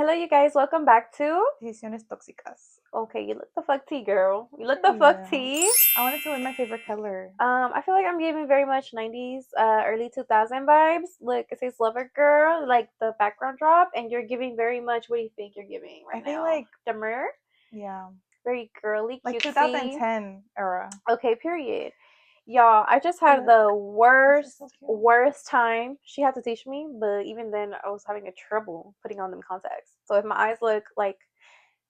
Hello, you guys. Welcome back to. Decisiones tóxicas. Okay, you look the fuck tea, girl. You look the fuck Yeah. tea. I wanted to wear my favorite color. I feel like I'm giving very much 90s, early 2000 vibes. Look, it says Lover Girl, like the background drop, and you're giving very much. What do you think you're giving right I think now? like Demure, yeah, very girly, like cutesy. 2010 era. Okay, period. Y'all, I just had Look, the this is worst, so cute. worst time. She had to teach me, but even then, I was having a trouble putting on them contacts. So if my eyes look like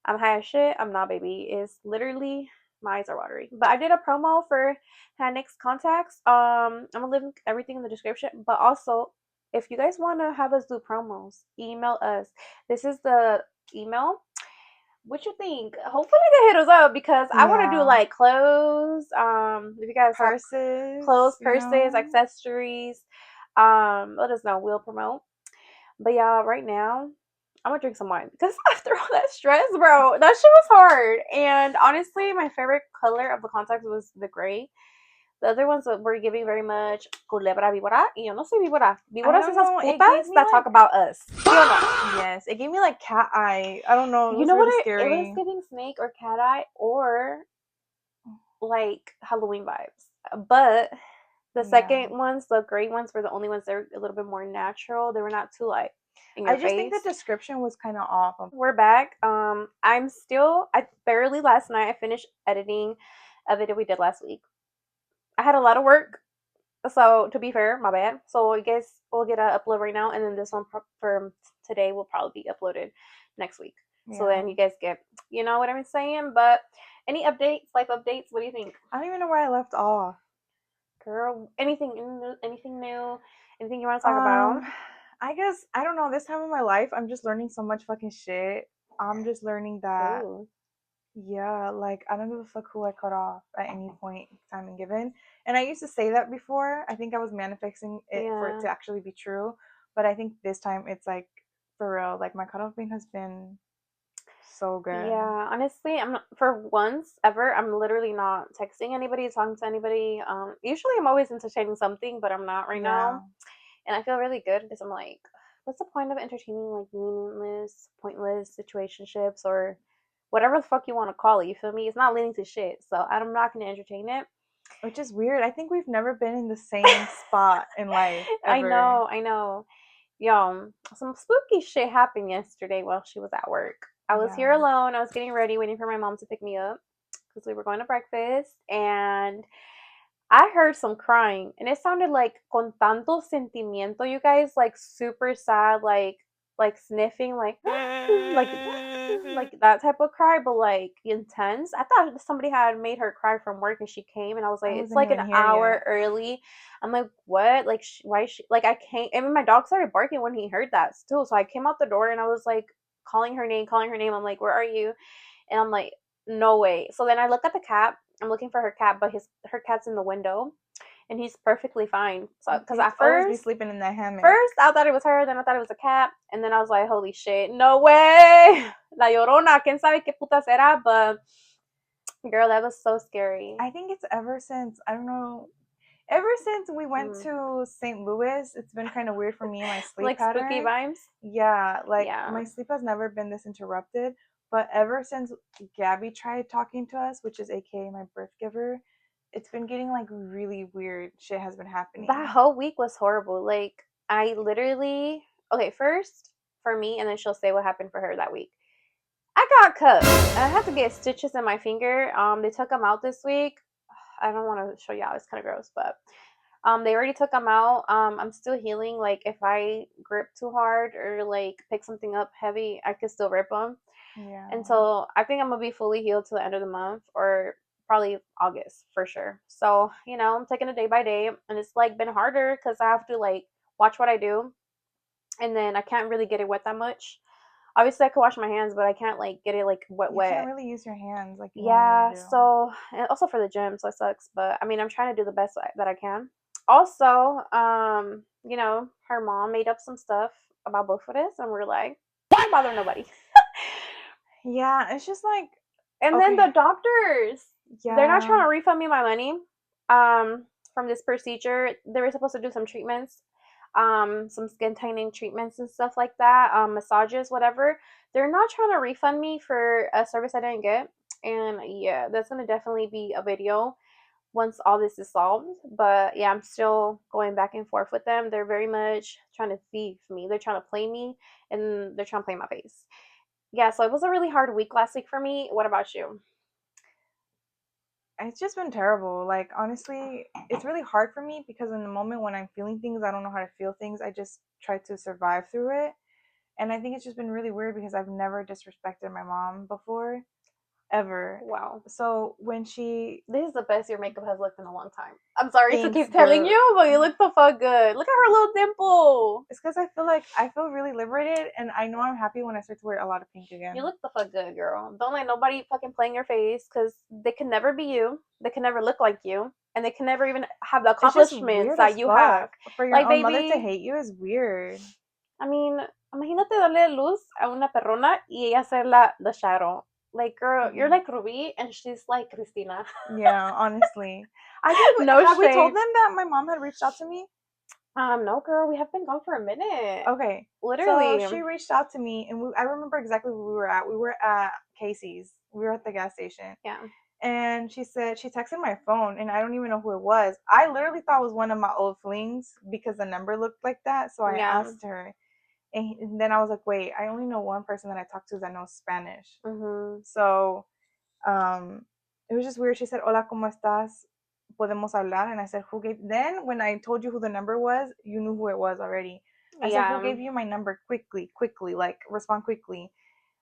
I'm high as shit, I'm not, baby. It's literally my eyes are watery. But I did a promo for Hanix contacts. I'm gonna link everything in the description. But also, if you guys want to have us do promos, email us. This is the email. What you think? Hopefully they hit us up because I want to do Yeah, like clothes. If you guys have purses, clothes, you purses, know. accessories, let us know. We'll promote. But y'all, right now, I'm gonna drink some wine because after all that stress, bro, that shit was hard. And honestly, my favorite color of the contacts was the gray. The other ones that were giving very much culebra víbora. Y yo no soy víbora. I Víboras don't esas know. It gave putas me that talk like about us. ¿Sí o no? yes, it gave me like cat eye. I don't know. It You was know what? really It was scary. giving snake or cat eye or like Halloween vibes. But the Yeah, second ones, the gray ones, were the only ones that were a little bit more natural. They were not too like in I your just think face. the description was kind of off. We're back. I barely last night I finished editing a video we did last week. I had a lot of work, so to be fair, my bad. So I guess we'll get an upload right now, and then this one for today will probably be uploaded next week. So Yeah, then you guys get, you know what I'm saying. But any updates, life updates? What do you think, I don't even know where I left off. girl? Anything new? Anything you want to talk about? Um, I guess I don't know. This time of my life, I'm just learning so much fucking shit. I'm just learning that Ooh, yeah, like I don't give a fuck who I cut off at any point time and given. And I used to say that before. I think I was manifesting it for it yeah. to actually be true. But I think this time it's like for real. Like my cutoff point has been so good. Yeah, honestly, I'm not, for once ever, I'm literally not texting anybody, talking to anybody. Usually I'm always entertaining something, but I'm not right Yeah. now. And I feel really good because I'm like, what's the point of entertaining like meaningless, pointless situationships or whatever the fuck you want to call it? You feel me? It's not leading to shit, so I'm not gonna entertain it. Which is weird. I think we've never been in the same spot in life I ever. know, I know. Yo, some spooky shit happened yesterday while she was at work. I was here Yeah. alone. I was getting ready, waiting for my mom to pick me up because we were going to breakfast, and I heard some crying, and it sounded like con tanto sentimiento, you guys, like super sad, like sniffing, like that type of cry, but like intense. I thought somebody had made her cry from work, and she came, and I was I like, it's wasn't like an even here hour yet. early. I'm like, what? Like, why is she? Like, I can't. I mean, my dog started barking when he heard that too, so I came out the door, and I was like calling her name, calling her name. I'm like, where are you? And I'm like, no way. So then I look at the cat. I'm looking for her cat, but her cat's in the window, and he's perfectly fine. So because He'd at always be first, sleeping in that hammock. first I thought it was her, then I thought it was a cat, and then I was like, holy shit, no way, la llorona, quién sabe qué puta será, but girl, that was so scary. I think it's ever since I don't know. Ever since we went Mm. to St. Louis, it's been kind of weird for me and my sleep Like spooky pattern. vibes. Yeah, like Yeah, my sleep has never been this interrupted. But ever since Gabby tried talking to us, which is AKA my birth giver, it's been getting like really weird shit has been that happening. whole week was horrible. Like I literally, okay, first for me, and then she'll say what happened for her that week. I got cut. I had to get stitches in my finger. They took them out this week. I don't want to show y'all. It's kind of gross, but they already took them out. I'm still healing. Like if I grip too hard or like pick something up heavy, I can still rip them. Yeah. And so I think I'm gonna be fully healed to the end of the month or probably August for sure. So I'm taking it day by day, and it's like been harder because I have to like watch what I do, and then I can't really get it wet that much. Obviously, I can wash my hands, but I can't like get it like wet You can't wet. really use your hands like you normally Yeah, do. so and also for the gym, so it sucks. But I mean, I'm trying to do the best that I can. Also, her mom made up some stuff about both of us, and we're like, don't bother nobody. Yeah, it's just like And then okay. the doctors, they're not Yeah. trying to refund me my money. Um, from this procedure, they were supposed to do some treatments. some skin tightening treatments and stuff like that, massages, whatever. They're not trying to refund me for a service I didn't get. And yeah, that's gonna definitely be a video once all this is solved. But yeah, I'm still going back and forth with them. They're very much trying to thief me. They're trying to play me and they're trying to play my face. Yeah, so it was a really hard week last week for me. What about you? It's just been terrible. Like, honestly, it's really hard for me because in the moment when I'm feeling things, I don't know how to feel things. I just try to survive through it. And I think it's just been really weird because I've never disrespected my mom before, ever. Wow. So when she This is the best your makeup has looked in a long time. I'm sorry to thinks, keep telling girl, you, but you look the fuck good. Look at her little dimple. it's because I feel like I feel really liberated, and I know I'm happy when I start to wear a lot of pink You again. look the fuck good, girl. Don't let nobody fucking play in your face because they can never be you. They can never look like you. And they can never even have the It's just accomplishments weird as that you have. fuck. For your Like, own mother to baby, hate you is weird. I mean, imagínate darle luz a una perrona y ella ser the shadow. Like, girl, you're Mhm. like Ruby and she's like Christina. Yeah, honestly. I think No have we told shade. them that my mom had reached out to me? No, girl, we have been gone for a minute. Okay. So Literally. she reached out to me, and I remember exactly where we were at. We were at Casey's. We were at the gas station. Yeah. And she said, she texted my phone, and I don't even know who it was. I literally thought it was one of my old flings because the number looked like that. So I Yeah. asked her. And then I was like, wait, I only know one person that I talked to that knows Spanish. Mhm. So um, it was just weird. She said, hola, ¿cómo estás? Podemos hablar. And I said, who gave, then when I told you who the number was, you knew who it was already. I said, who Yeah. gave you my number? Quickly, quickly, like respond quickly.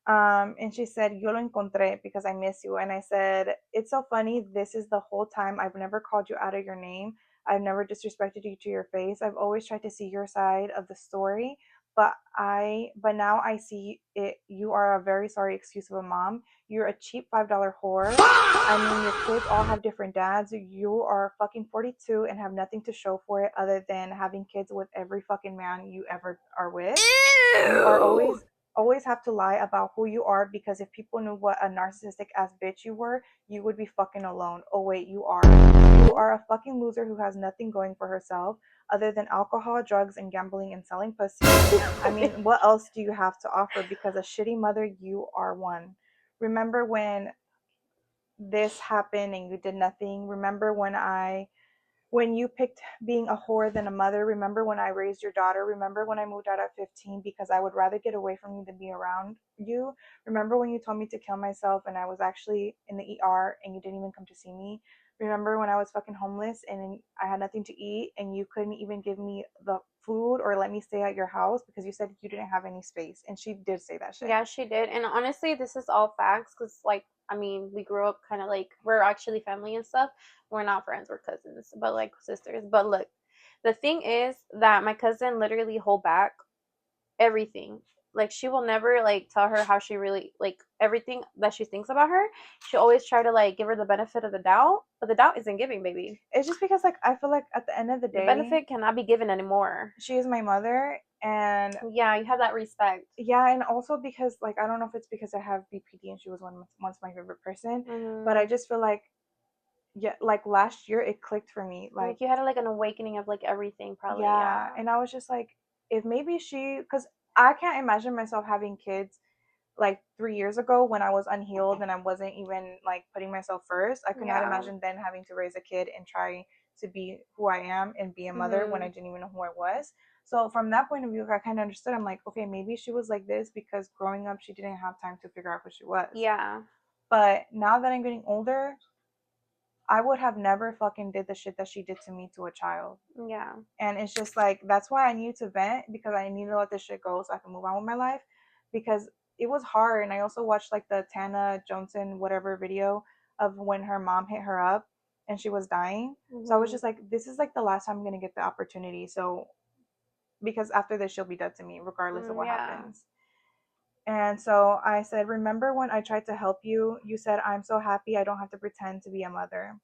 And she said, yo lo encontré because I miss you. And I said, it's so funny. This is the whole time. I've never called you out of your name. I've never disrespected you to your face. I've always tried to see your side of the story. But now I see it. You are a very sorry excuse of a mom. You're a cheap $5 whore. I mean, your kids all have different dads. You are fucking 42 and have nothing to show for it other than having kids with every fucking man you ever are with. You are Ew. always have to lie about who you are because if people knew what a narcissistic ass bitch you were, you would be fucking alone. Oh wait, you are. You are a fucking loser who has nothing going for herself other than alcohol, drugs, and gambling and selling pussy. I mean, what else do you have to offer? Because a shitty mother, you are one. Remember when this happened and you did nothing? Remember when you picked being a whore than a mother? Remember when I raised your daughter? Remember when I moved out at 15 because I would rather get away from you than be around you? Remember when you told me to kill myself and I was actually in the ER and you didn't even come to see me? Remember when I was fucking homeless and I had nothing to eat and you couldn't even give me the food or let me stay at your house because you said you didn't have any space? And she did say that shit. Yeah, she did. And honestly, this is all facts because, like, I mean, we grew up kind of like we're actually family and stuff. We're not friends, we're cousins, but like sisters. But look, the thing is that my cousin literally hold back everything. Like, she will never like tell her how she really like everything that she thinks about her. She always try to like give her the benefit of the doubt, but the doubt isn't giving, baby. It's just because like I feel like at the end of the The day, benefit cannot be given anymore. she is my mother and Yeah, you have that respect. yeah, and also because like I don't know if it's because I have BPD and she was once my favorite person, but I Mm-hmm. just feel like yeah, like last year it clicked for me. Like Like you had like an awakening of like everything, probably. yeah, Yeah. and I was just like, if maybe she, because I can't imagine myself having kids like 3 years ago when I was unhealed and I wasn't even like putting myself first. I could not Yeah. imagine then having to raise a kid and try to be who I am and be a mother when I Mhm. didn't even know who I was. So from that point of view, I kind of understood. I'm like, okay, maybe she was like this because growing up she didn't have time to figure out who she was. Yeah. But now that I'm getting older, I would have never fucking did the shit that she did to me to a child. Yeah. And it's just like that's why I needed to vent because I need to let this shit go so I can move on with my life because it was hard. And I also watched like the Tana Johnson whatever video of when her mom hit her up and she was dying. So I was Mhm. just like, this is like the last time I'm gonna get the opportunity. So because after this she'll be dead to me regardless of what Yeah. happens. And so I said, remember when I tried to help you? You said, I'm so happy I don't have to pretend to be a mother.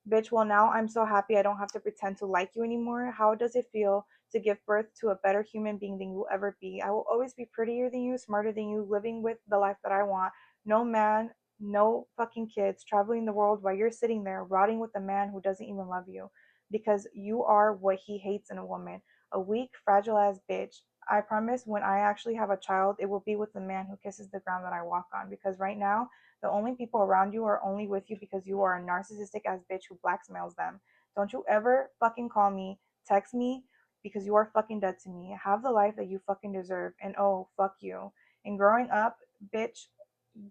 Bitch, well, now I'm so happy I don't have to pretend to like you anymore. How does it feel to give birth to a better human being than you'll ever be? I will always be prettier than you, smarter than you, living with the life that I want. No man, no fucking kids, traveling the world while you're sitting there rotting with a man who doesn't even love you because you are what he hates in a woman. A weak, fragile ass bitch. I promise when I actually have a child, it will be with the man who kisses the ground that I walk on. Because right now, the only people around you are only with you because you are a narcissistic ass bitch who blackmails them. Don't you ever fucking call me, text me, because you are fucking dead to me. Have the life that you fucking deserve. And oh, fuck you. And growing up, bitch,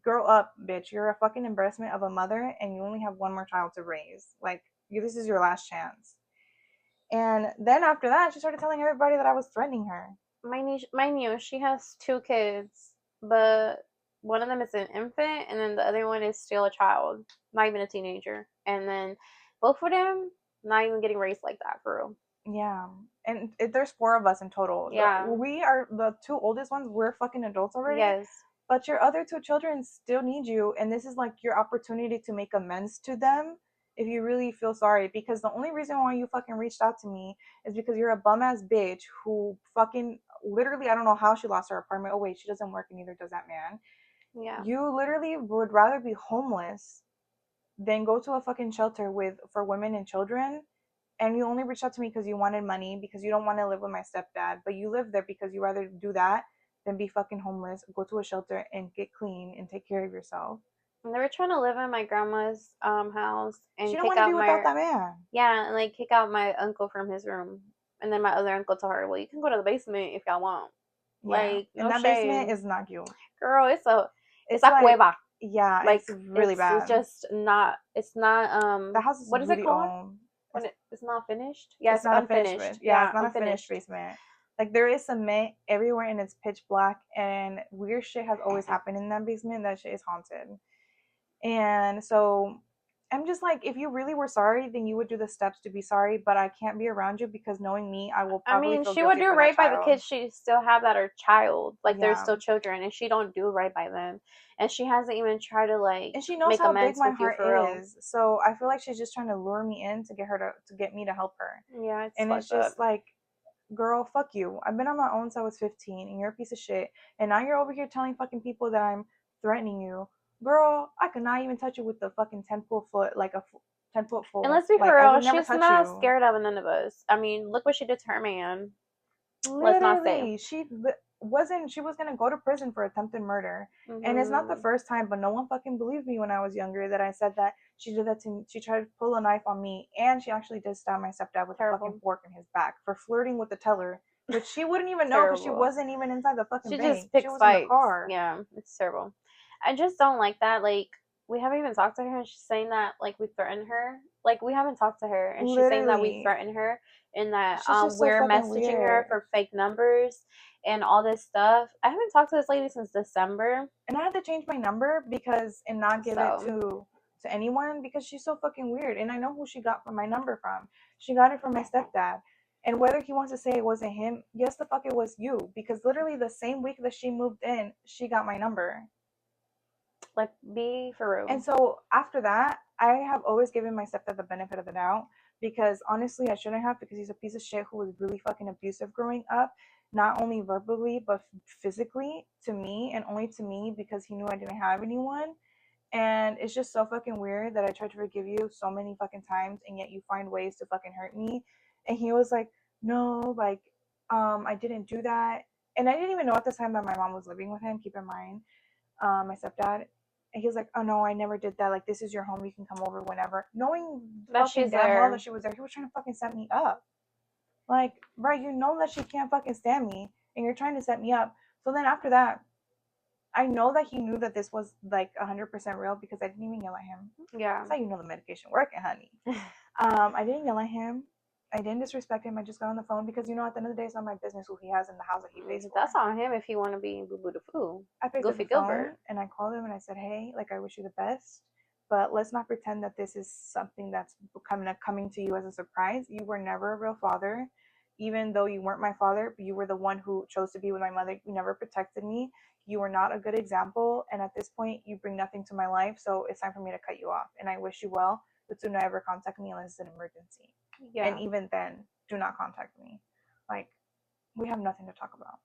grow up, bitch. You're a fucking embarrassment of a mother and you only have one more child to raise. Like, this is your last chance. And then after that, she started telling everybody that I was threatening her. Mind you, she has 2 kids, but one of them is an infant, and then the other one is still a child, not even a teenager. And then both of them not even getting raised like that for real. Yeah. And there's 4 of us in total. Yeah. We are the 2 oldest ones. We're fucking adults already. Yes. But your other 2 children still need you. And this is like your opportunity to make amends to them if you really feel sorry. Because the only reason why you fucking reached out to me is because you're a bum ass bitch who fucking literally, I don't know how she lost her apartment. Oh, wait, she doesn't work and neither does that man. Yeah. You literally would rather be homeless than go to a fucking shelter for women and children, and you only reached out to me because you wanted money, because you don't want to live with my stepdad, but you live there because you rather do that than be fucking homeless, go to a shelter and get clean and take care of yourself. And they were trying to live in my grandma's house She and don't kick want to be out without my that man. yeah, and like kick out my uncle from his room. And then my other uncle told her, "Well, you can go to the basement if y'all want." Yeah, Like, and no that basement shade. is not cute. Girl, it's It's a like, cueva. yeah, Like it's really it's bad. just not it's not The house is what is it really called? old. When it's not finished? Yeah, It's it's not a finished unfinished. basement. Yeah, it's Yeah, not a finished unfinished. basement. Like there is cement everywhere and it's pitch black and weird shit has always happened in that basement. That shit is haunted. And so I'm just like, if you really were sorry, then you would do the steps to be sorry. But I can't be around you because knowing me, I will I probably mean, feel she would guilty do for that right by the child. kids she still have that are child. Like they're Yeah. still children and she don't do right by them. And she hasn't even tried to like And she knows make how big amends my with you heart for real. is. So I feel like she's just trying to lure me in to get me to help her. Yeah, it's And it's fucked up. just like, girl, fuck you. I've been on my own since I was 15 and you're a piece of shit. And now you're over here telling fucking people that I'm threatening you. Girl, I could not even touch you with the fucking 10-foot, like a 10-foot And pole. let's be for Like, I real, would never she's touch not you. scared of none of us. I mean, look what she did to her man. Let's not say. Literally, she was gonna go to prison for attempted murder. And it's not the Hmm. first time, but no one fucking believed me when I was younger that I said that she did that to me. She tried to pull a knife on me, and she actually did stab my stepdad with a fucking Terrible. fork in his back for flirting with the teller, which she wouldn't even know because she Terrible. wasn't even inside the fucking She bank. just She picks was in the fights. car. Yeah, it's terrible. I just don't like that. Like, we haven't even talked to her and she's saying that like we threatened her. Like we haven't talked to her and she's saying that we Literally, threatened her and that she's just so we're fucking messaging her weird. for fake numbers and all this stuff. I haven't talked to this lady since December. And I had to change my number because and not give it So to anyone because she's so fucking weird. And I know who she got my number from. She got it from my stepdad. And whether he wants to say it wasn't him, yes the fuck it was you. Because literally the same week that she moved in, she got my number. like be for And real. so after that, I have always given my stepdad the benefit of the doubt because honestly, I shouldn't have because he's a piece of shit who was really fucking abusive growing up, not only verbally but physically to me and only to me because he knew I didn't have anyone. And it's just so fucking weird that I tried to forgive you so many fucking times and yet you find ways to fucking hurt me. And he was like, no, like, I didn't do that. And I didn't even know at the time that my mom was living with him, keep in mind, my stepdad. And he was like, oh no, I never did that. Like, this is your home. You can come over whenever. Knowing That fucking she's damn well that there. she was there, he was trying to fucking set me up. Like, bro, you know that she can't fucking stand me and you're trying to set me up. So then after that, I know that he knew that this was like 100% real because I didn't even yell at him. Yeah. That's how you know the medication working, honey. I didn't yell at him. I didn't disrespect him. I just got on the phone because you know at the end of the day it's not my business who he has in the house that he pays for. That's on him if he want to be boo boo the foo. I picked up Goofy the phone Gilbert. and I called him and I said, hey, like I wish you the best, but let's not pretend that this is something that's coming to you as a surprise. You were never a real father, even though you weren't my father. But you were the one who chose to be with my mother. You never protected me. You were not a good example, and at this point, you bring nothing to my life. So it's time for me to cut you off. And I wish you well, but do not ever contact me unless it's an emergency. And Yeah. even then, do not contact me. Like we have nothing to talk about.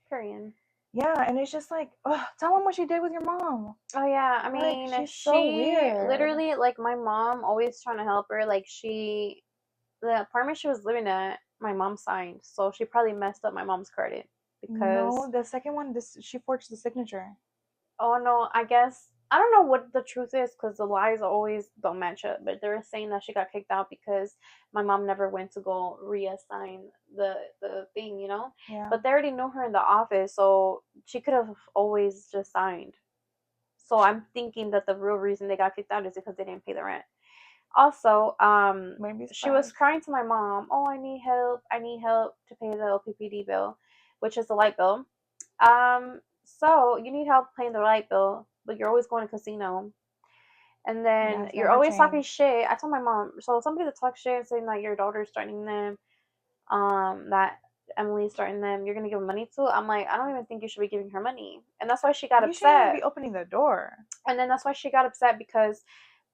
Period. Yeah, and it's just like, ugh, tell him what she did with your mom. Oh yeah, I Like, mean, she's so she weird. literally like my mom always trying to help her. Like the apartment she was living at, my mom signed, so she probably messed up my mom's credit No, because the second one, this she forged the signature. oh no, I guess I don't know what the truth is because the lies always don't match up. But they're saying that she got kicked out because my mom never went to go reassign the thing, you know. Yeah. But they already knew her in the office, so she could have always just signed. So I'm thinking that the real reason they got kicked out is because they didn't pay the rent. Also, Maybe she was surprised. crying to my mom, "Oh, I need help. I need help to pay the LPPD bill, which is the light bill. So you need help paying the light bill, but you're always going to casino, and Yeah, then it's you're never always talking changed. shit." I told my mom, so somebody that talks shit saying that your daughter's threatening them, that Emily's threatening them, you're gonna give them money to. I'm like, I don't even think you should be giving her money, and that's why she got You shouldn't even be upset. opening the door. And then that's why she got upset because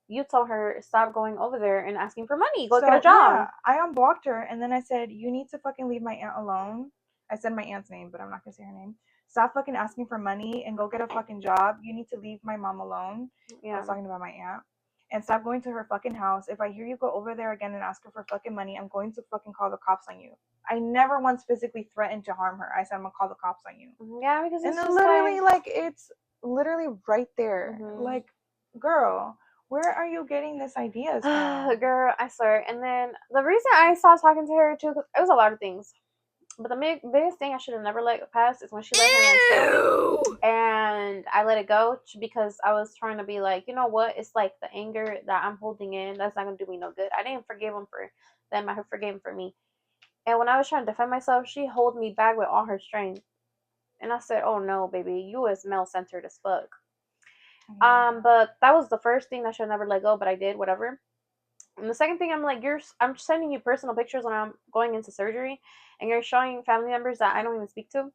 you told her stop going over there and asking for money. Go get a So yeah, job. I unblocked her and then I said, you need to fucking leave my aunt alone. I said my aunt's name, but I'm not gonna say her name. Stop fucking asking for money and go get a fucking job. You need to leave my mom alone. I was Yeah. talking about my aunt. And stop going to her fucking house. If I hear you go over there again and ask her for fucking money, I'm going to fucking call the cops on you. I never once physically threatened to harm her. I said I'm gonna call the cops on you. Yeah, because And it's then just like, literally like it's literally right there. hmm Like, girl, where are you getting this ideas from? girl, I swear. And then the reason I stopped talking to her too, 'cause it was a lot of things. But the biggest thing I should have never let pass is when she let her man steal me. And I let it go because I was trying to be like, you know what? It's like the anger that I'm holding in, that's not going to do me no good. I didn't forgive him for them. I forgave him for me. And when I was trying to defend myself, she held me back with all her strength. And I said, oh no, baby, you is male centered as fuck. Yeah. But that was the first thing that I should never let go, but I did, whatever. And the second thing, I'm like, I'm sending you personal pictures when I'm going into surgery, and you're showing family members that I don't even speak to.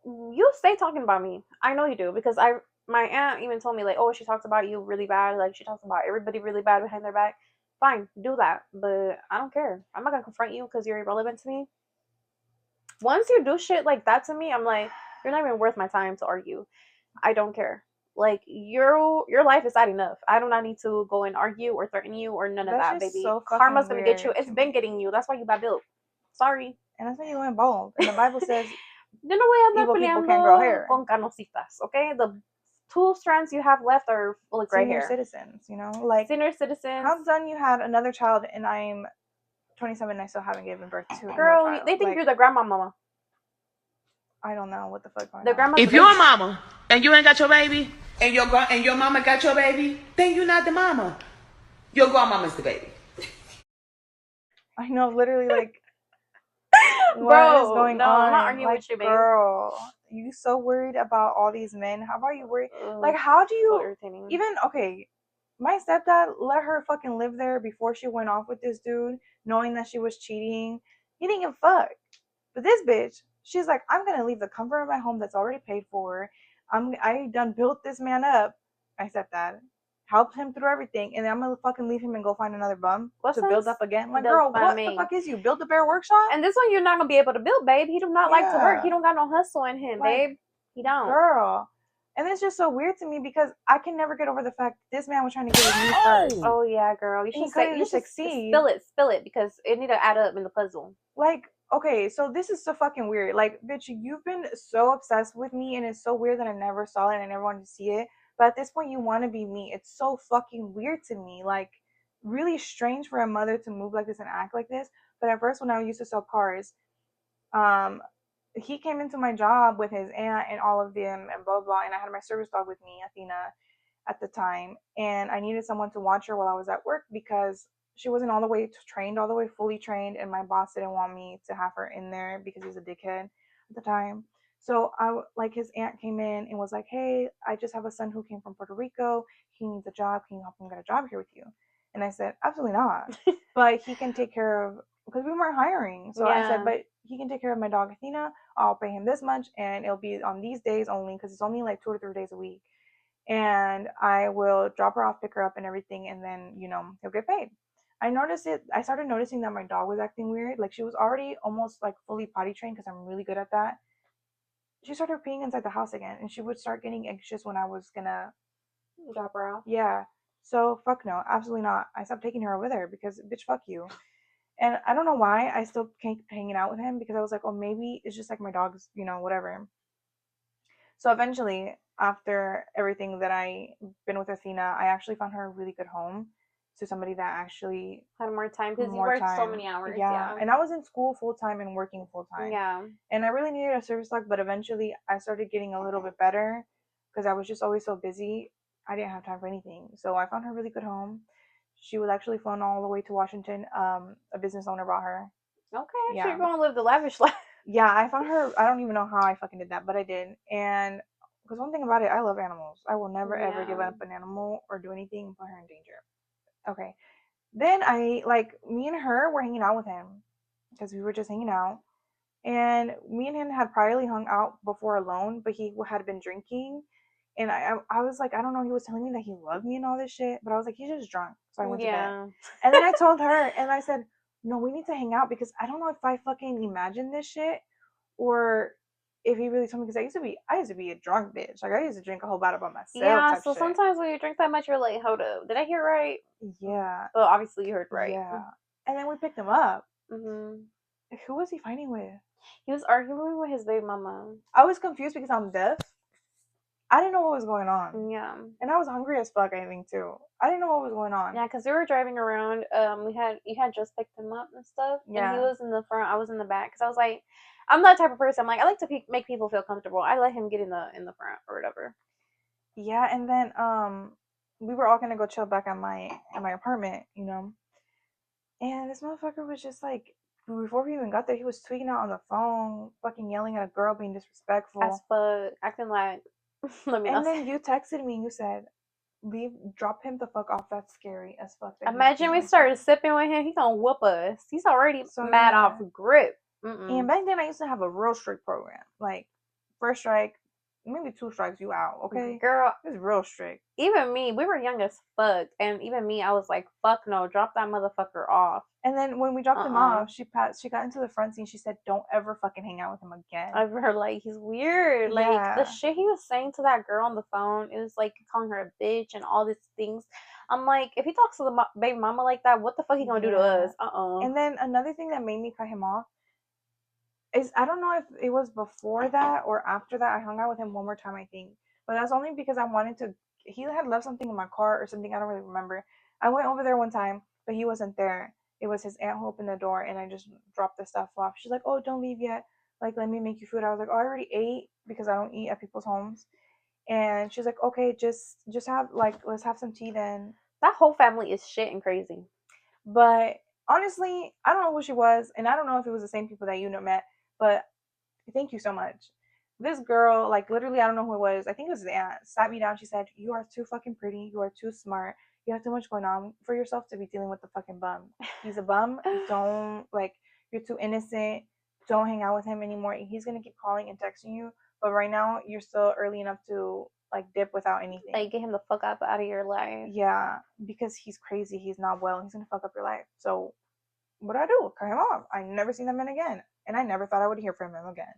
You stay talking about me. I know you do because my aunt even told me like, oh, she talks about you really bad. Like she talks about everybody really bad behind their back. Fine, do that, but I don't care. I'm not gonna confront you because you're irrelevant to me. Once you do shit like that to me, I'm like, you're not even worth my time to argue. I don't care. Like your life is sad enough. I do not need to go and argue or threaten you or none of That's that, just baby. so Karma's fucking gonna get you. weird It's to been me. getting you. That's why you got built. Sorry. And that's when you went bald. And the Bible says Yo no voy a andar evil people can't grow peleando hair. con canositas, okay? The two strands you have left are full of gray Senior hair. citizens, you know? Like, Senior citizens. how done you had another child and I'm 27 and I still haven't given birth to another Girl, child? they think Like, you're the grandma mama. I don't know what the fuck going The on. grandma's the If you're baby. a mama and you ain't got your baby, and your mama got your baby, then you're not the mama. Your grandmama's the baby. I know, literally, like, what is Bro, going no, I'm not on? arguing Like, with you, babe. girl, you so worried about all these men. How about you worry? Ugh, Like, how do so you irritating. even, okay, my stepdad let her fucking live there before she went off with this dude, knowing that she was cheating. He didn't give a fuck. But this bitch, she's like, I'm gonna leave the comfort of my home that's already paid for. I done built this man up. My stepdad helped him through everything, and then I'm gonna fucking leave him and go find another bum What to build sense up again. Like, does girl, that what the make? fuck is you? Build a bear workshop? And this one you're not gonna be able to build, babe. He do not like to work. He Yeah, don't got no hustle in him, like, babe. He don't. girl. And it's just so weird to me because I can never get over the fact this man was trying to get with me first, Oh yeah, girl. You and he should say couldn't you even should succeed. spill it because it need to add up in the puzzle. Like, okay, so this is so fucking weird. Like, bitch, you've been so obsessed with me, and it's so weird that I never saw it and I never wanted to see it. But at this point, you want to be me. It's so fucking weird to me. Like, really strange for a mother to move like this and act like this. But at first, when I used to sell cars, um, he came into my job with his aunt and all of them and blah blah. And I had my service dog with me, Athena, at the time, and I needed someone to watch her while I was at work because she wasn't all the way trained, all the way fully trained, and my boss didn't want me to have her in there because he was a dickhead at the time. So like his aunt came in and was like, "Hey, I just have a son who came from Puerto Rico. He needs a job. Can you help him get a job here with you?" And I said, "Absolutely not, but he can take care of." Because we weren't hiring, so I said, Yeah. "But he can take care of my dog Athena. I'll pay him this much, and it'll be on these days only because it's only like 2 or 3 days a week." And I will drop her off, pick her up, and everything, and then he'll get paid. I noticed it. I started noticing that my dog was acting weird. Like she was already almost like fully potty trained because I'm really good at that. She started peeing inside the house again, and she would start getting anxious when I was gonna. Drop her off. Yeah. So fuck no, absolutely not. I stopped taking her over there because bitch, fuck you. And I don't know why I still keep hanging out with him because I was like, oh, maybe it's just like my dog's, whatever. So eventually, after everything that I been with Athena, I actually found her a really good home to somebody that actually Had more time because you more worked so time. many hours. Yeah, Yeah. and I was in school full time and working full time, Yeah. and I really needed a service dog. But eventually, I started getting a little bit better because I was just always so busy. I didn't have time for anything, so I found her a really good home. She was actually flown all the way to Washington. A business owner brought her. Okay, so you're Yeah, gonna live the lavish life. yeah, I found her. I don't even know how I fucking did that, but I did. And because one thing about it, I love animals. I will never ever give Yeah. up an animal or do anything and put her in danger. Okay. Then I like me and her were hanging out with him because we were just hanging out. And me and him had priorly hung out before alone, but he had been drinking. And I was like, I don't know. He was telling me that he loved me and all this shit, but I was like, he's just drunk. So I went to bed. Yeah. And then I told her, and I said, no, we need to hang out because I don't know if I fucking imagined this shit or if he really told me. Because I used to be a drunk bitch. Like I used to drink a whole bottle by myself, Yeah, type so shit. sometimes when you drink that much, you're like, hold up, did I hear right? Yeah, Well, obviously you heard right. yeah. And then we picked him up. Hmm. Who was he fighting with? He was arguing with his baby mama. I was confused because I'm deaf. I didn't know what was going on. Yeah. And I was hungry as fuck, I think, too. I didn't know what was going on. Yeah, because we were driving around. You had just picked him up and stuff, and he Yeah. was in the front. I was in the back because I was like, I'm that type of person. I'm like, I like to make people feel comfortable. I let him get in the front or whatever. Yeah, and then we were all gonna go chill back at my apartment, And this motherfucker was just like before we even got there, he was tweaking out on the phone, fucking yelling at a girl, being As disrespectful. fuck, acting like. Let me And not say. then you texted me and you said, drop him the fuck off. That's scary as fuck that he's Imagine being we like started that. sipping with him. He gonna whoop us. He's already So mad off yeah. grip. And Mm-mm. back then I used to have a real strict program. Like first strike, maybe two strikes, you out, okay? Girl, It's real strict. even me, we were young as fuck, and even me, I was like, "Fuck no, drop that motherfucker off." And then when we dropped him off, she got into the front seat and she said, don't ever fucking hang out with him again. I've heard like he's weird. Like the Yeah. shit he was saying to that girl on the phone, it was like calling her a bitch and all these things. I'm like, if he talks to the baby mama like that, what the fuck he gonna do to Yeah. us? And then another thing that made me cut him off is I don't know if it was before that or after that. I hung out with him one more time, I think. But that's only because I wanted to. He had left something in my car or something. I don't really remember. I went over there one time, but he wasn't there. It was his aunt who opened the door, and I just dropped the stuff off. She's like, "Oh, don't leave yet. Like, let me make you food." I was like, "Oh, I already ate because I don't eat at people's homes." And she's like, "Okay, just have like let's have some tea then." That whole family is shit and crazy. But honestly, I don't know who she was, and I don't know if it was the same people that met. But thank you so much. This girl, like literally, I don't know who it was. I think it was the aunt. Sat me down. She said, "You are too fucking pretty. You are too smart. You have too much going on for yourself to be dealing with the fucking bum. He's a bum. Don't like. You're too innocent. Don't hang out with him anymore. He's gonna keep calling and texting you. But right now, you're still early enough to like dip without anything. Like get him the fuck up out of your life. Yeah, because he's crazy. He's not well. He's gonna fuck up your life. So what do I do? Cut him off. I never seen that man again, and I never thought I would hear from him again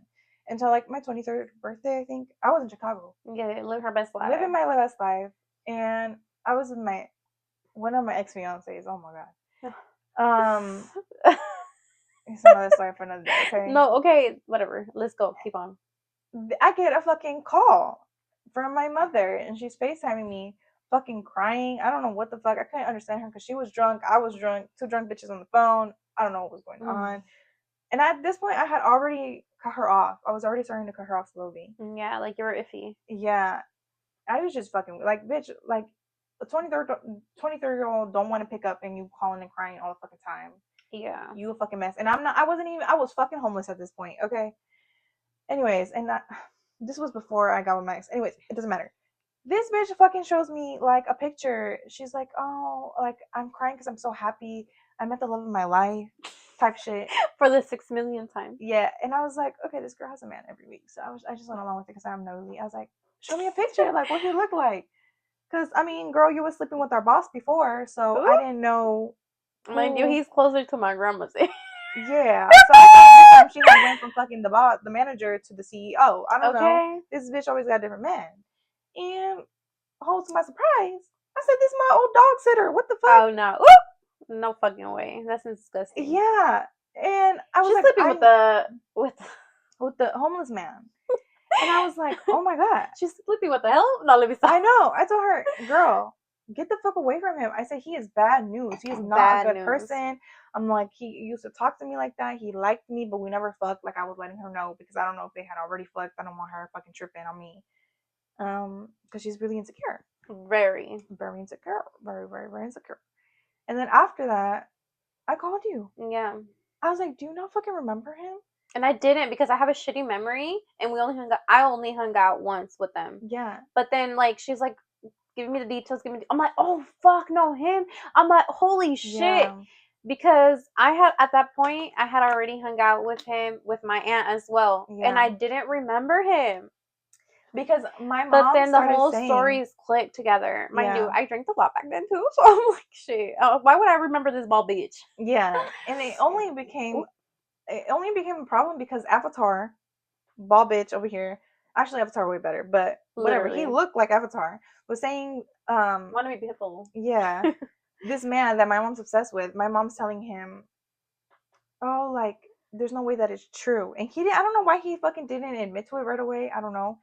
until like my 23rd birthday. I think I was in Chicago, Yeah, live her best life. living my best life, and I was with my one of my ex fiancés. Oh my god. It's another story for another day. Okay. No, okay, whatever. Let's go. Keep on. I get a fucking call from my mother, and she's FaceTiming me, fucking crying. I don't know what the fuck. I couldn't understand her because she was drunk. I was drunk. Two drunk bitches on the phone. I don't know what was going on. And at this point, I had already cut her off. I was already starting to cut her off slowly. Yeah, like you were iffy. Yeah. I was just fucking, like, bitch, like, a 23-year-old don't want to pick up and you calling and crying all the fucking time. Yeah. You a fucking mess. And I was fucking homeless at this point, okay? Anyways, this was before I got with my ex. Anyways, it doesn't matter. This bitch fucking shows me, like, a picture. She's like, oh, like, I'm crying because I'm so happy. I met the love of my life. Type shit. For the 6 million time. Yeah, and I was like, okay, this girl has a man every week, so I just went along with it because I'm nosy. I was like, show me a picture, like what he look like, because I mean, girl, you was sleeping with our boss before, so Ooh. I didn't know. Mind you, he's closer to my grandma's age. Yeah, so I thought this time she had went from fucking the manager to the CEO. I don't know. This bitch always got a different man, and to my surprise, I said, this is my old dog sitter. What the fuck? Oh no. Ooh. No fucking way. That's disgusting. Yeah. And I was She's like, sleeping with the with. with the homeless man. And I was like, oh my God. She's sleeping with the hell? No, let me stop. I know. I told her, girl, get the fuck away from him. I said, he is bad news. He is not Bad a good news. person. I'm like, he used to talk to me like that. He liked me, but we never fucked. Like, I was letting her know because I don't know if they had already fucked. I don't want her fucking tripping on me. Because she's really insecure. Very. Very insecure. Very, very, very insecure. And then after that, I called you. Yeah. I was like, do you not fucking remember him? And I didn't because I have a shitty memory, and I only hung out once with them. Yeah. But then like she's like giving me the details, I'm like, oh fuck, no, him. I'm like, holy shit. Yeah. Because I had at that point I had already hung out with him with my aunt as well, and I Yeah. didn't remember him. Because my mom But then the started whole saying, stories clicked together. Mind you, Yeah. I drank a lot back then too, so I'm like, shit. Why would I remember this ball bitch? Yeah. And it only became a problem because Avatar, ball bitch over here, actually Avatar way better, but whatever. He Literally. looked like Avatar. Was saying, Want to be beautiful. yeah, this man that my mom's obsessed with. My mom's telling him, oh, like there's no way that it's true, and he didn't. I don't know why he fucking didn't admit to it right away. I don't know.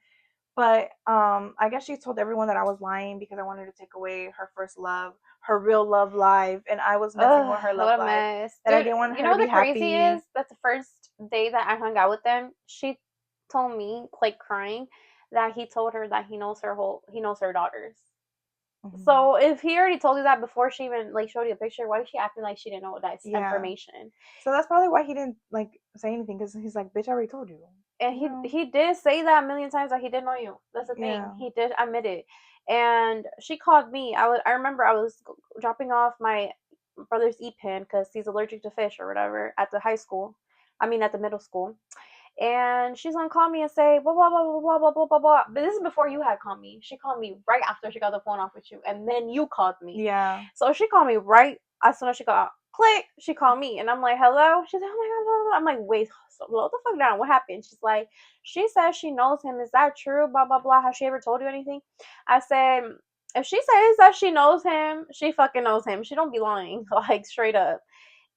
But I guess she told everyone that I was lying because I wanted to take away her first love, her real love life, and I was messing with her love What a life. mess. That I Dude, didn't want you her know to what be the crazy happy. is? That's the first day that I hung out with them. She told me, like crying, that he told her that he knows her daughters. Mhm. So if he already told you that before she even like showed you a picture, why is she acting like she didn't know that Yeah. information? So that's probably why he didn't like say anything because he's like, bitch, I already told you. And You know? he did say that a million times that he did know you. That's the thing. Yeah. He did admit it. And she called me. I remember I was dropping off my brother's e-pen because he's allergic to fish or whatever at the high school. I mean at the middle school. And she's gonna call me and say blah blah blah blah blah blah blah blah blah. But this is before you had called me. She called me right after she got the phone off with you, and then you called me. Yeah. So she called me right as soon as she got click. She called me, and I'm like, hello. She's like, oh my god, blah, blah. I'm like, wait, slow the fuck down. What happened? She's like, she says she knows him. Is that true? Blah blah blah. Has she ever told you anything? I said, if she says that she knows him, she fucking knows him. She don't be lying, like straight up.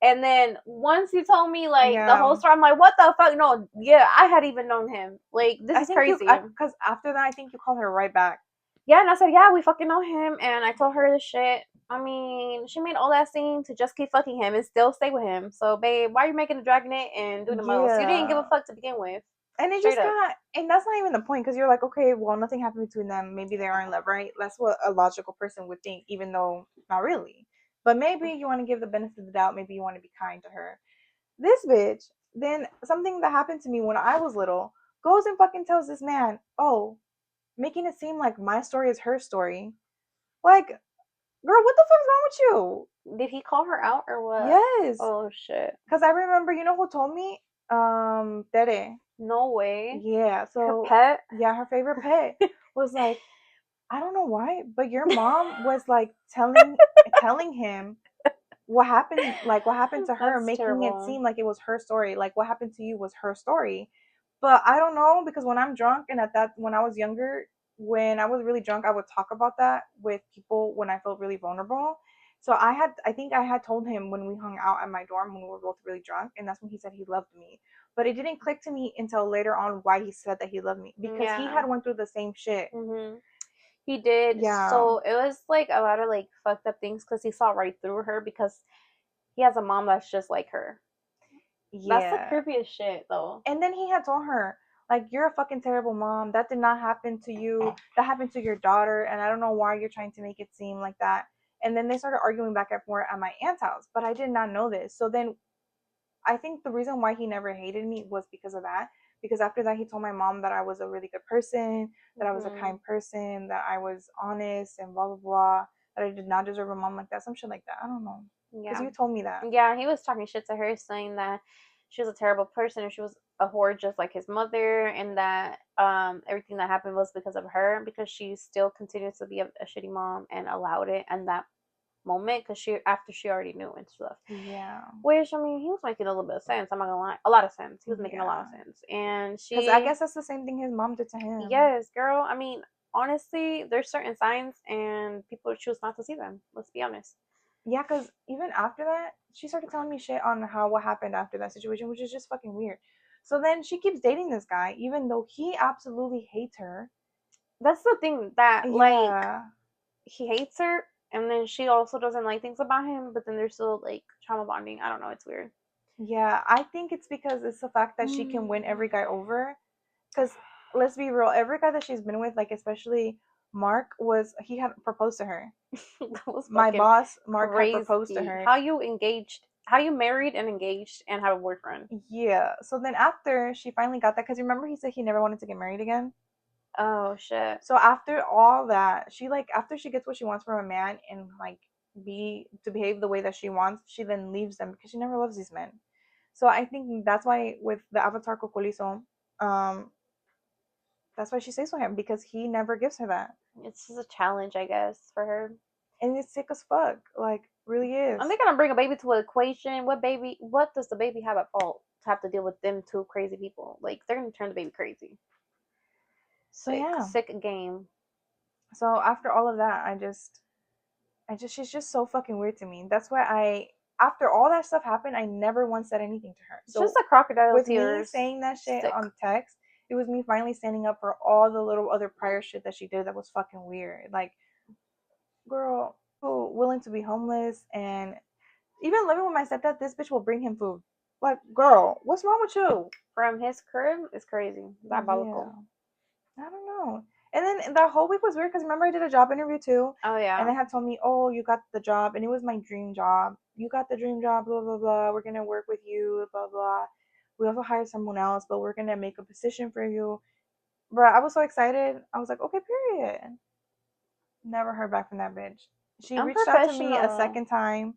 And then once he told me like the whole story, I'm like, what the fuck? No, yeah, I had even known him. Like this I is think crazy. because after that, I think you called her right back. Yeah, and I said, yeah, we fucking know him, and I told her this shit. I mean, she made all that scene to just keep fucking him and still stay with him. So, babe, why are you making a dragging it and do the most? You didn't give a Yeah. fuck to begin with. And it Straight just up. got, and that's not even the point because you're like, okay, well, nothing happened between them. Maybe they are in love, right? That's what a logical person would think, even though not really. But maybe you want to give the benefit of the doubt. Maybe you want to be kind to her. This bitch, then something that happened to me when I was little, goes and fucking tells this man, oh, making it seem like my story is her story. Like, girl, what the fuck's wrong with you? Did he call her out or what? Yes. Oh shit. Because I remember, you know who told me? Tere. No way. Yeah, so Her pet. yeah, her favorite pet was like, I don't know why, but your mom was like telling him what happened to her, That's making it terrible. seem like it was her story, like what happened to you was her story. But I don't know because when I'm drunk and when I was younger, when I was really drunk, I would talk about that with people when I felt really vulnerable. So I think I had told him when we hung out at my dorm when we were both really drunk, and that's when he said he loved me. But it didn't click to me until later on why he said that he loved me because he Yeah. had went through the same shit. He did. Yeah. So it was like a lot of like fucked up things because he saw right through her because he has a mom that's just like her. That's the Yeah. creepiest shit, though. And then he had told her, like, you're a fucking terrible mom. That did not happen to you. That happened to your daughter. And I don't know why you're trying to make it seem like that. And then they started arguing back and forth at my aunt's house. But I did not know this. So then I think the reason why he never hated me was because of that. Because after that, he told my mom that I was a really good person, that I was a kind person, that I was honest and blah, blah, blah. That I did not deserve a mom like that. Some shit like that. I don't know. Because Yeah. you told me that. Yeah, he was talking shit to her, saying that she was a terrible person and she was a whore just like his mother, and that everything that happened was because of her because she still continued to be a shitty mom and allowed it in that moment because she already knew and stuff. Yeah. Which I mean, he was making a little bit of sense. I'm not gonna lie, a lot of sense. He was making a lot of Yeah. sense, and Because I she, guess that's the same thing his mom did to him. yes, girl. I mean, honestly, there's certain signs and people choose not to see them. Let's be honest. Yeah, because even after that, she started telling me shit on what happened after that situation, which is just fucking weird. So then she keeps dating this guy, even though he absolutely hates her. That's the thing that like Yeah. he hates her, and then she also doesn't like things about him, but then they're still like trauma bonding. I don't know. It's weird. Yeah, I think it's because it's the fact that she can win every guy over. Because let's be real, every guy that she's been with, like especially Mark, he had proposed to her. That was My fucking boss, Mark, had proposed to crazy. her. How you engaged? How you married and engaged and have a boyfriend? Yeah. So then after she finally got that, because remember he said he never wanted to get married again. Oh shit. So after all that, she like after she gets what she wants from a man and like behave the way that she wants, she then leaves them because she never loves these men. So I think that's why with the Avatar Cocolizo, um, that's why she stays with him because he never gives her that, It's just a challenge, I guess, for her. and it's sick as fuck. Like really is. Are they gonna bring a baby to an equation? What baby? What does the baby have at fault to have to deal with them two crazy people? Like they're gonna turn the baby crazy. So Sick, yeah. sick game. So after all of that, she's just so fucking weird to me. That's why after all that stuff happened, I never once said anything to her. It's just So a crocodile with me tears. saying that shit Sick. on text, it was me finally standing up for all the little other prior shit that she did that was fucking weird. Like, girl, who willing to be homeless and even living with my stepdad, this bitch will bring him food. Like, girl, what's wrong with you? From his crib is crazy. Yeah, Diabolical. I don't know. And then that whole week was weird because remember I did a job interview too, Oh and yeah. they had told me, "Oh, you got the job," and it was my dream job. You got the dream job, blah blah blah. We're gonna work with you, blah blah. We also hired someone else, but we're gonna make a position for you. Bruh, I was so excited. I was like, okay, period. Never heard back from that bitch. She reached out to me a Unprofessional. second time,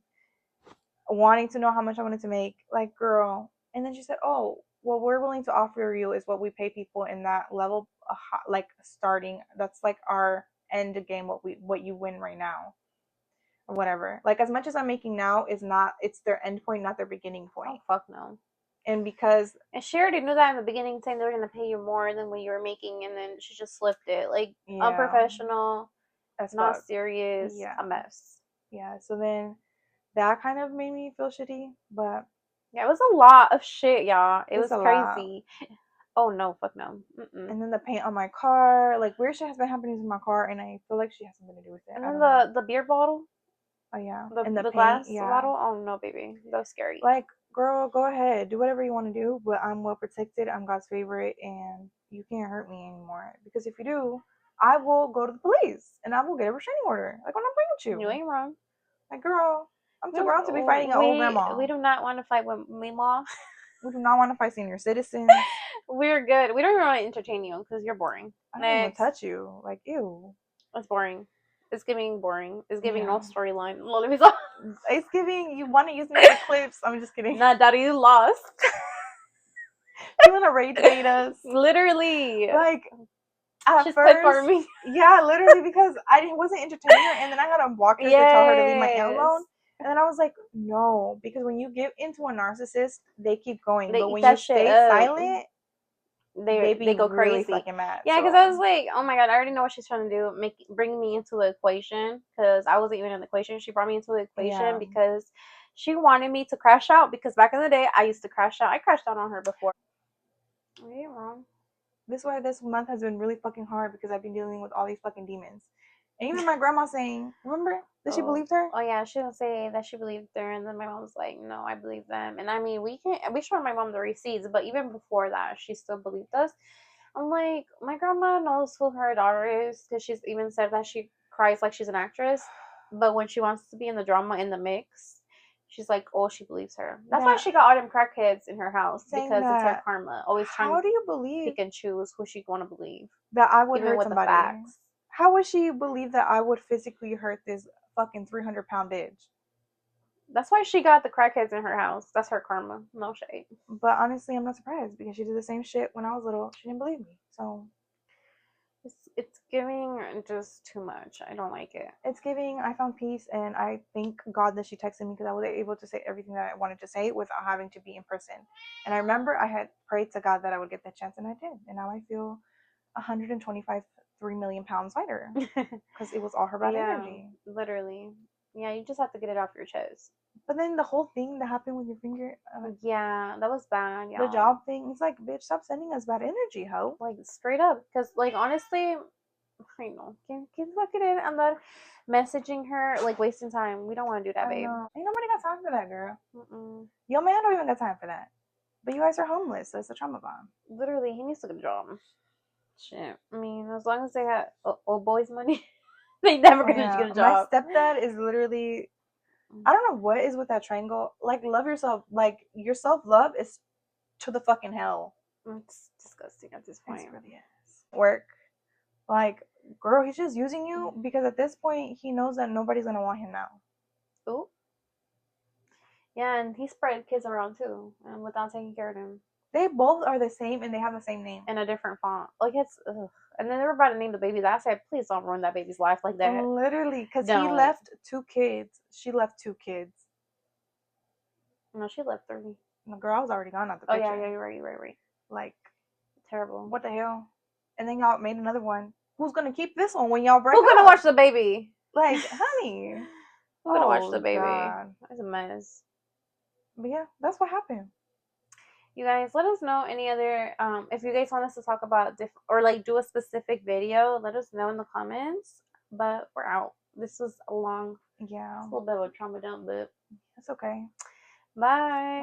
wanting to know how much I wanted to make. Like, girl. And then she said, oh, what we're willing to offer you is what we pay people in that level, like starting. That's like our end game, what you win right now, or whatever. Like as much as I'm making now is not. It's their end point, not their beginning Oh point. fuck no. And because And she already knew that in the beginning, saying they were gonna pay you more than what you were making, and then she just slipped it. Like yeah, unprofessional, as not fuck. serious, Yeah, a mess. yeah. So then that kind of made me feel shitty, but Yeah, it was a lot of shit, y'all. It it's was a lot. crazy. Oh no, fuck no. Mm-mm. And then the paint on my car, like weird shit has been happening to my car, and I feel like she has something to do with it. And I then don't know. the beer bottle, Oh yeah, the and the the paint, glass yeah. bottle. Oh no, baby, that was scary. Like, girl, go ahead, do whatever you want to do, but I'm well protected. I'm God's favorite, and you can't hurt me anymore. Because if you do, I will go to the police and I will get a restraining order. Like, what I'm bringing You you. ain't wrong. Like, girl, I'm We too grown to be fighting an old we grandma. do not want to fight with Mima. We do not want to fight senior citizens. We're good. We don't even want to entertain you because you're boring. I don't even want to Next, touch you. Like, ew. it's boring. It's giving boring. It's giving no Yeah. storyline. Let me stop. It's giving, you want to use me for clips. I'm just kidding. Nah, daddy, you lost. You want to rage bait us? Literally, Like, at she's clip first, farming. yeah, literally, because wasn't entertaining her, and then I had to walk her to tell her to leave my aunt Yes, alone. And then I was like, no, because when you give into a narcissist, they keep going. they But eat when you that shit stay up. silent, they They be go really crazy. fucking mad. Yeah, because I was So, like, oh my god, I already know what she's trying to do. Bring me into the equation because I wasn't even in the equation. She brought me into the equation yeah. because she wanted me to crash out. Because back in the day, I used to crash out. I crashed out on her before. You ain't wrong. This is why this month has been really fucking hard because I've been dealing with all these fucking demons. And even my grandma saying, remember that she Oh, believed her? oh yeah, she didn't say that she believed her, and then my mom was like, "No, I believe them." And I mean, we showed my mom the receipts, but even before that, she still believed us. I'm like, my grandma knows who her daughter is because she's even said that she cries like she's an actress, but when she wants to be in the drama in the mix, she's like, oh, she believes her. That's why That she got all them crackheads in her house saying because it's her that, karma, always trying how to do you believe pick and choose who she want to believe, that I would even hurt with the somebody? facts. How would she believe that I would physically hurt this fucking 300-pound bitch? That's why she got the crackheads in her house. That's her karma. No shade. But honestly, I'm not surprised because she did the same shit when I was little. She didn't believe me. So It's giving just too much. I don't like it. it's giving, I found peace, and I thank God that she texted me because I was able to say everything that I wanted to say without having to be in person. And I remember I had prayed to God that I would get that chance, and I did. And now I feel 125, 3 million pounds lighter because it was all her bad Yeah, energy. literally. Yeah, you just have to get it off your chest. But then the whole thing that happened with your finger, Yeah, that was bad, the y'all. job thing, it's like, bitch, stop sending us bad energy, ho. Like straight up, because like honestly, I know, can fuck it in. I'm not messaging her, like wasting time. We don't want to do that, I babe. know. Ain't nobody got time for that, girl. Mm-mm. Your man don't even got time for that. But you guys are homeless, so it's a trauma bomb. Literally, he needs to get a job. Shit. I mean, as long as they got old boys' money, they never gonna get a My job. stepdad is literally, I don't know what is with that triangle. Like, love yourself. Like, your self love is to the fucking hell. It's disgusting at this point. It really is. Work. Like, girl, he's just using you because at this point he knows that nobody's gonna want him now. Oh. Yeah, and he spread kids around too, and without taking care of them. They both are the same and they have the same name. In a different font. Like it's ugh. And then they were about to name the baby that. I said, please don't ruin that baby's life like that. Literally, because he Don't. left 2 kids. She left 2 kids. No, she left 3. The girl was already gone out the Oh picture. yeah, you're right. Like, Terrible. what the hell? And then y'all made another one. Who's gonna keep this one when y'all break Who's gonna up? watch the baby? Like, honey. Who's gonna watch the baby? God. That's a mess. But yeah, that's what happened. You guys, let us know any other if you guys want us to talk about or like do a specific video, let us know in the comments. But we're out. This was a long, Yeah, it's a little bit of a trauma dump, but it's okay. bye.